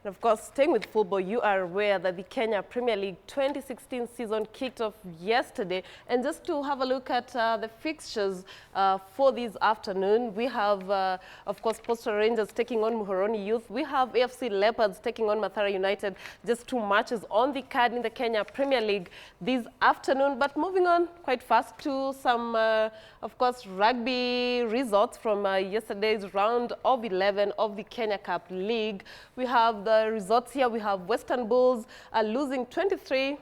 And of course, staying with football, you are aware that the Kenya Premier League 2016 season kicked off yesterday. And just to have a look at the fixtures for this afternoon, we have, of course, Postal Rangers taking on Muhoroni Youth. We have AFC Leopards taking on Mathare United. Just 2 matches on the card in the Kenya Premier League this afternoon. But moving on quite fast to some, of course, rugby results from yesterday's round of 11 of the Kenya Cup League. We have the results here. We have Western Bulls losing 23-13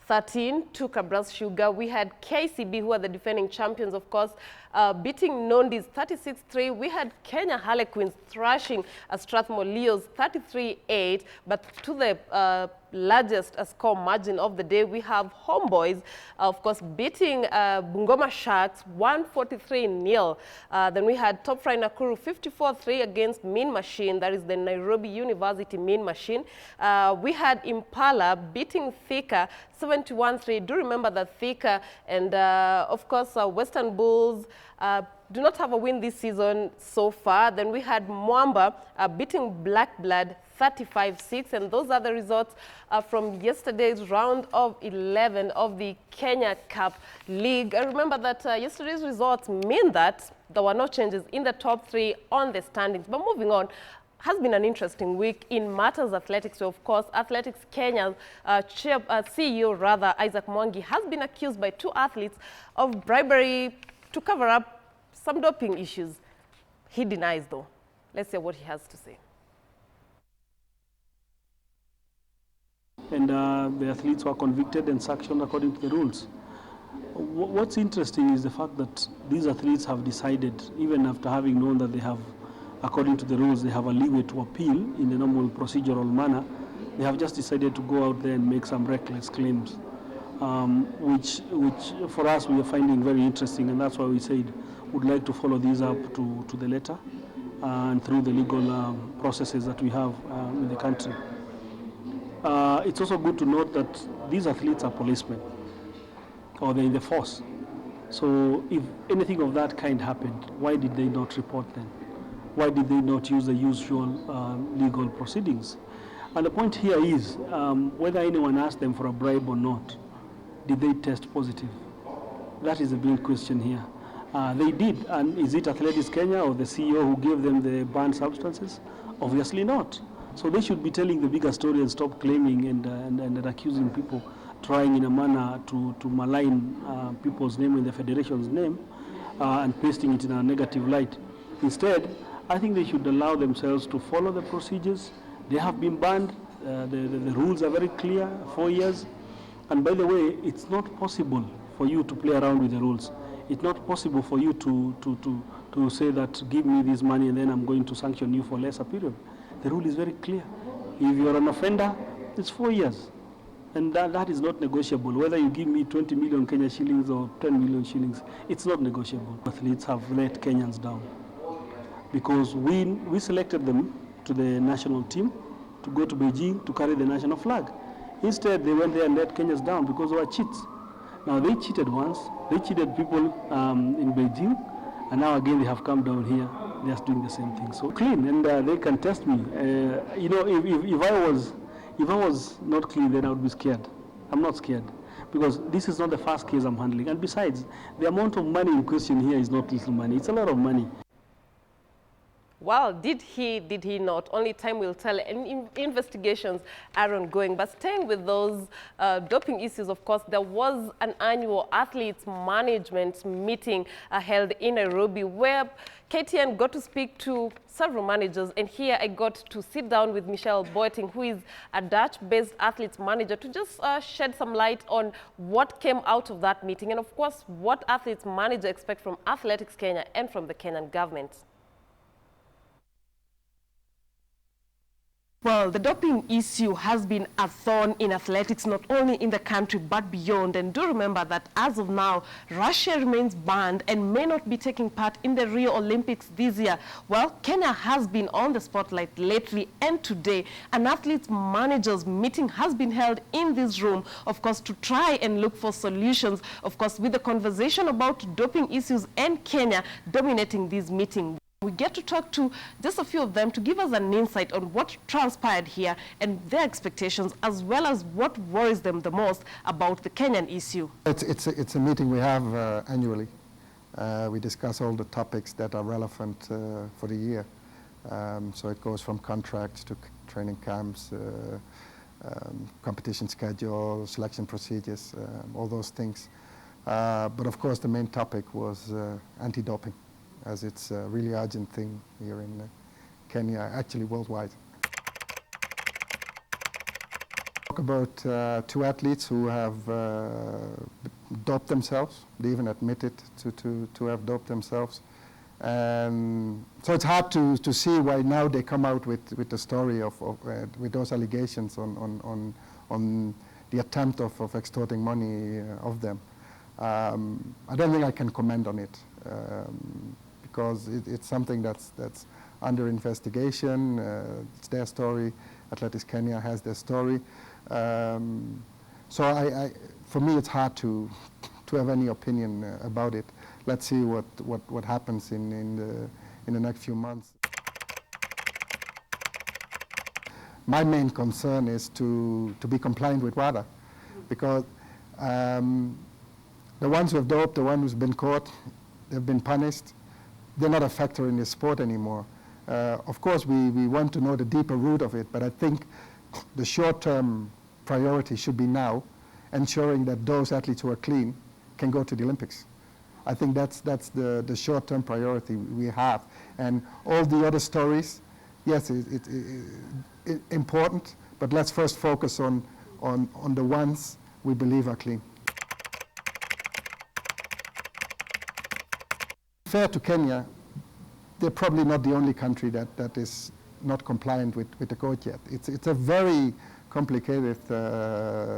to Kabras Sugar. We had KCB, who are the defending champions, of course, beating Nondis 36-3. We had Kenya Harlequins thrashing Strathmore Leos 33-8. But to the largest score margin of the day, we have Homeboys, of course, beating Bungoma Sharks 143-0. Then we had Top Fry Nakuru 54-3 against Mean Machine. That is the Nairobi University Mean Machine. We had Impala beating Thika 71-3. Do remember that Thika and, of course, Western Bulls do not have a win this season so far. Then we had Mwamba beating Black Blood 35-6, and those are the results from yesterday's round of 11 of the Kenya Cup League. I remember that yesterday's results mean that there were no changes in the top 3 on the standings. But moving on, has been an interesting week in matters athletics. So, of course, Athletics Kenya's CEO, Isaac Mwangi, has been accused by 2 athletes of bribery to cover up some doping issues. He denies, though. Let's hear what he has to say. And the athletes were convicted and sanctioned according to the rules. What's interesting is the fact that these athletes have decided, even after having known that they have, according to the rules, they have a leeway to appeal in the normal procedural manner, they have just decided to go out there and make some reckless claims, which for us we are finding very interesting, and that's why we said we'd like to follow these up to the letter and through the legal processes that we have in the country. It's also good to note that these athletes are policemen, or they're in the force. So if anything of that kind happened, why did they not report them? Why did they not use the usual legal proceedings? And the point here is, whether anyone asked them for a bribe or not, did they test positive? That is the big question here. They did, and is it Athletics Kenya or the CEO who gave them the banned substances? Obviously not. So they should be telling the bigger story and stop claiming and accusing people, trying in a manner to malign people's name and the federation's name and pasting it in a negative light. Instead, I think they should allow themselves to follow the procedures. They have been banned. The rules are very clear, 4 years. And by the way, it's not possible for you to play around with the rules. It's not possible for you to say that give me this money and then I'm going to sanction you for a lesser period. The rule is very clear. If you're an offender, it's 4 years. And that is not negotiable. Whether you give me 20 million Kenya shillings or 10 million shillings, it's not negotiable. Athletes have let Kenyans down because we selected them to the national team to go to Beijing to carry the national flag. Instead, they went there and let Kenyans down because they were cheats. Now, they cheated once. They cheated people in Beijing, and now again they have come down here. They're just doing the same thing. So clean, and they can test me. You know, if I was not clean, then I would be scared. I'm not scared because this is not the first case I'm handling. And besides, the amount of money in question here is not little money. It's a lot of money. Well, did he not? Only time will tell, and investigations are ongoing. But staying with those doping issues, of course, there was an annual athletes management meeting held in Nairobi where KTN got to speak to several managers, and here I got to sit down with Michelle Boeting, who is a Dutch-based athletes manager, to just shed some light on what came out of that meeting and, of course, what athletes manager expect from Athletics Kenya and from the Kenyan government. Well, the doping issue has been a thorn in athletics, not only in the country but beyond. And do remember that as of now, Russia remains banned and may not be taking part in the Rio Olympics this year. Well, Kenya has been on the spotlight lately, and today an athletes managers meeting has been held in this room, of course, to try and look for solutions, of course, with the conversation about doping issues and Kenya dominating this meeting. we get to talk to just a few of them to give us an insight on what transpired here and their expectations, as well as what worries them the most about the Kenyan issue. It's a meeting we have annually. We discuss all the topics that are relevant for the year. So it goes from contracts to training camps, competition schedule, selection procedures, all those things. But of course the main topic was anti-doping, as it's a really urgent thing here in Kenya, actually worldwide. Talk about two athletes who have doped themselves. They even admitted to have doped themselves. And so it's hard to see why now they come out with the story with those allegations on the attempt of extorting money of them. I don't think I can comment on it because it's something that's under investigation. It's their story. Athletics Kenya has their story. So for me, it's hard to have any opinion about it. Let's see what happens in the next few months. My main concern is to be compliant with WADA, because the ones who have doped, the ones who've been caught, they've been punished. They're not a factor in the sport anymore. Of course, we want to know the deeper root of it, but I think the short-term priority should be now ensuring that those athletes who are clean can go to the Olympics. I think that's the short-term priority we have. And all the other stories, yes, it's important, but let's first focus on the ones we believe are clean. Fair to Kenya, they're probably not the only country that is not compliant with the code yet. It's a very complicated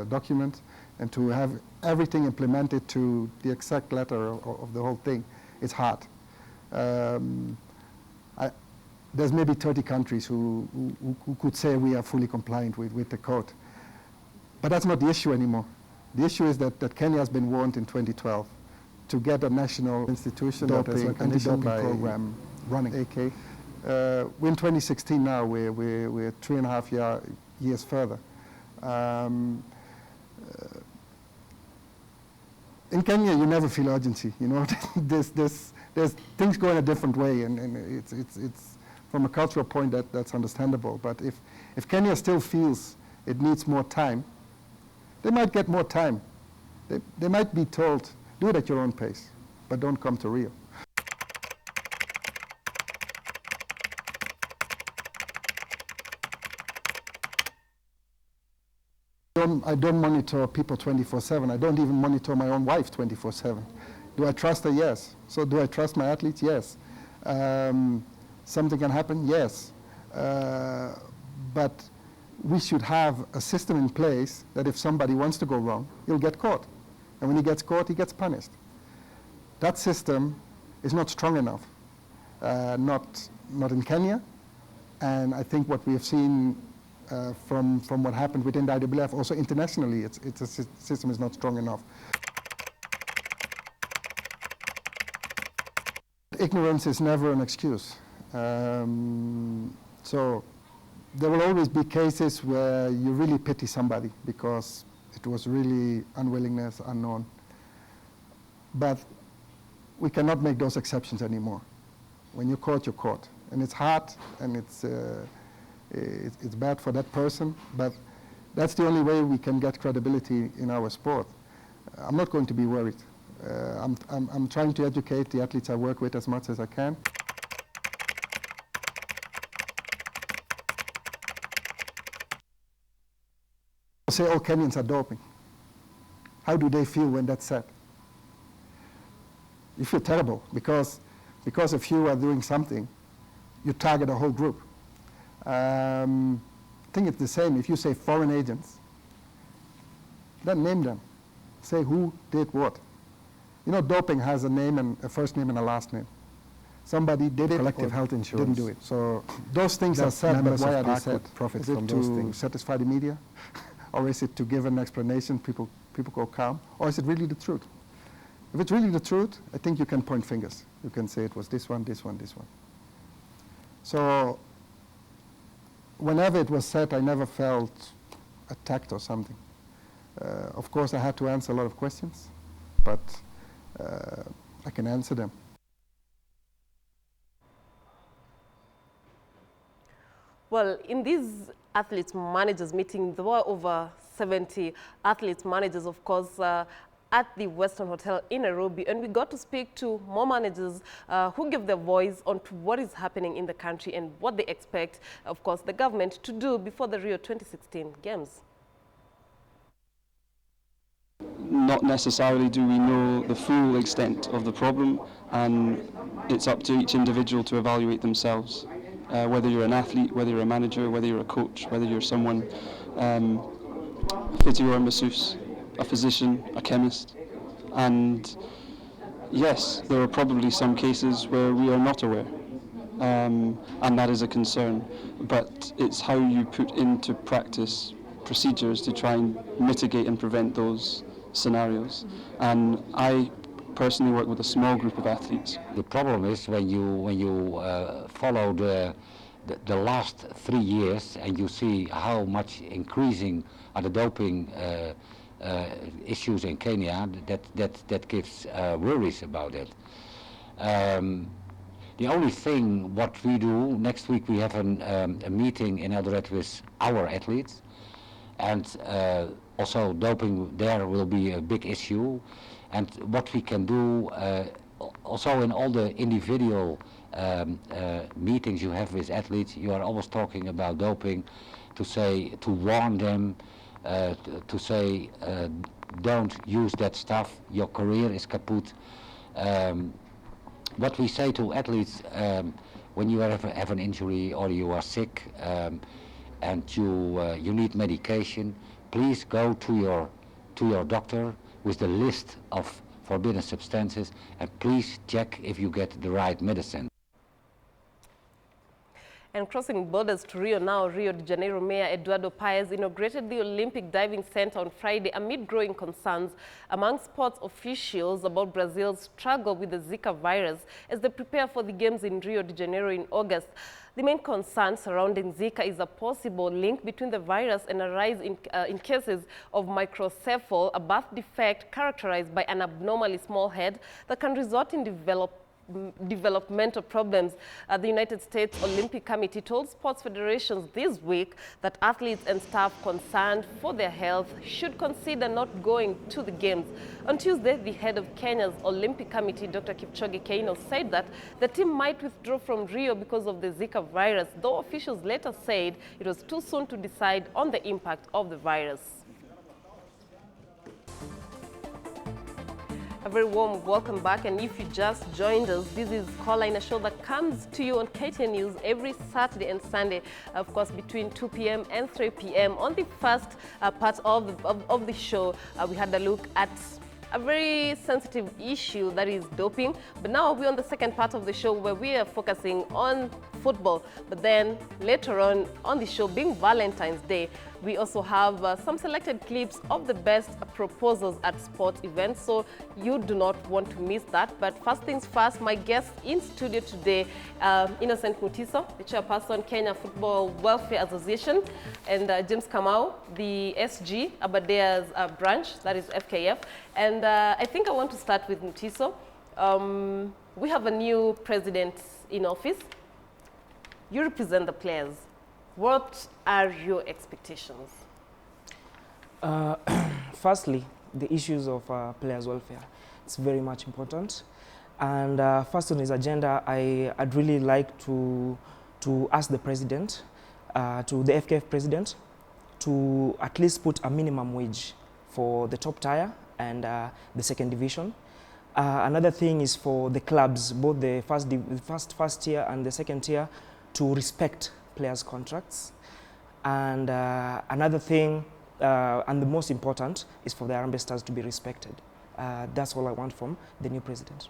document, and to have everything implemented to the exact letter of the whole thing, it's hard. There's maybe 30 countries who could say we are fully compliant with the code. But that's not the issue anymore. The issue is that Kenya has been warned in 2012 to get a national institution that has an anti-doping program running. AK. We're in 2016 now. We're 3.5 years further. In Kenya, you never feel urgency. You know, there's things going a different way, and it's from a cultural point that's understandable. But if Kenya still feels it needs more time, they might get more time. They might be told, do it at your own pace, but don't come to Rio. I don't monitor people 24/7. I don't even monitor my own wife 24/7. Do I trust her? Yes. So do I trust my athletes? Yes. Something can happen? Yes. But we should have a system in place that if somebody wants to go wrong, he'll get caught. And when he gets caught, he gets punished. That system is not strong enough, not in Kenya. And I think what we have seen from what happened within the IWF, also internationally, it's a system is not strong enough. Ignorance is never an excuse. So there will always be cases where you really pity somebody because it was really unwillingness, unknown. But we cannot make those exceptions anymore. When you're caught, you're caught. And it's hard, and it's bad for that person, but that's the only way we can get credibility in our sport. I'm not going to be worried. I'm trying to educate the athletes I work with as much as I can. Say all Kenyans are doping. How do they feel when that's said? You feel terrible because a few are doing something, you target a whole group. I think it's the same if you say foreign agents, then name them. Say who did what. You know, doping has a name and a first name and a last name. Somebody did it, collective health insurance didn't do it. So those things are said, but why are they said? Is it to satisfy the media? Or is it to give an explanation, people go calm? Or is it really the truth? If it's really the truth, I think you can point fingers. You can say it was this one, this one, this one. So whenever it was said, I never felt attacked or something. Of course, I had to answer a lot of questions, but I can answer them. Well, in these athletes managers meeting, there were over 70 athletes managers, of course, at the Western Hotel in Nairobi, and we got to speak to more managers who give their voice on to what is happening in the country and what they expect, of course, the government to do before the Rio 2016 Games. Not necessarily do we know the full extent of the problem, and it's up to each individual to evaluate themselves. Whether you're an athlete, whether you're a manager, whether you're a coach, whether you're someone, physio or masseuse, a physician, a chemist. And yes, there are probably some cases where we are not aware, and that is a concern. But it's how you put into practice procedures to try and mitigate and prevent those scenarios. And I personally work with a small group of athletes. The problem is when you follow the last 3 years and you see how much increasing are the doping issues in Kenya, that gives worries about it. The only thing what we do, next week we have a meeting in Eldoret with our athletes, and also doping there will be a big issue. And what we can do, also in all the individual meetings you have with athletes, you are always talking about doping, to warn them, to say, don't use that stuff, your career is kaput. What we say to athletes, when you have an injury or you are sick and you need medication, please go to your doctor with the list of forbidden substances, and please check if you get the right medicine. And crossing borders to Rio now, Rio de Janeiro Mayor Eduardo Paes inaugurated the Olympic Diving Center on Friday amid growing concerns among sports officials about Brazil's struggle with the Zika virus as they prepare for the Games in Rio de Janeiro in August. The main concern surrounding Zika is a possible link between the virus and a rise in cases of microcephaly, a birth defect characterized by an abnormally small head that can result in developmental problems. The United States Olympic Committee told sports federations this week that athletes and staff concerned for their health should consider not going to the Games. On Tuesday, the head of Kenya's Olympic Committee, Dr. Kipchoge Keino, said that the team might withdraw from Rio because of the Zika virus, though officials later said it was too soon to decide on the impact of the virus. A very warm welcome back, and if you just joined us, this is Scoreline, a show that comes to you on KTN News every Saturday and Sunday, of course, between 2 p.m. and 3 p.m. On the first part of the show, we had a look at a very sensitive issue, that is doping. But now we're on the second part of the show where we are focusing on football. But then later on the show, being Valentine's Day, we also have some selected clips of the best proposals at sports events, so you do not want to miss that. But first things first, my guest in studio today, Innocent Mutiso, the chairperson, Kenya Football Welfare Association, and James Kamau, the SG, Abadea's branch, that is FKF. And I think I want to start with Mutiso. We have a new president in office. You represent the players. What are your expectations? Firstly, the issues of players' welfare. It's very much important. And first on his agenda, I'd really like to ask the president, to the FKF president, to at least put a minimum wage for the top tier and the second division. Another thing is for the clubs, both the first tier and the second tier, to respect players' contracts. And another thing, and the most important, is for the ambassadors to be respected. That's all I want from the new president.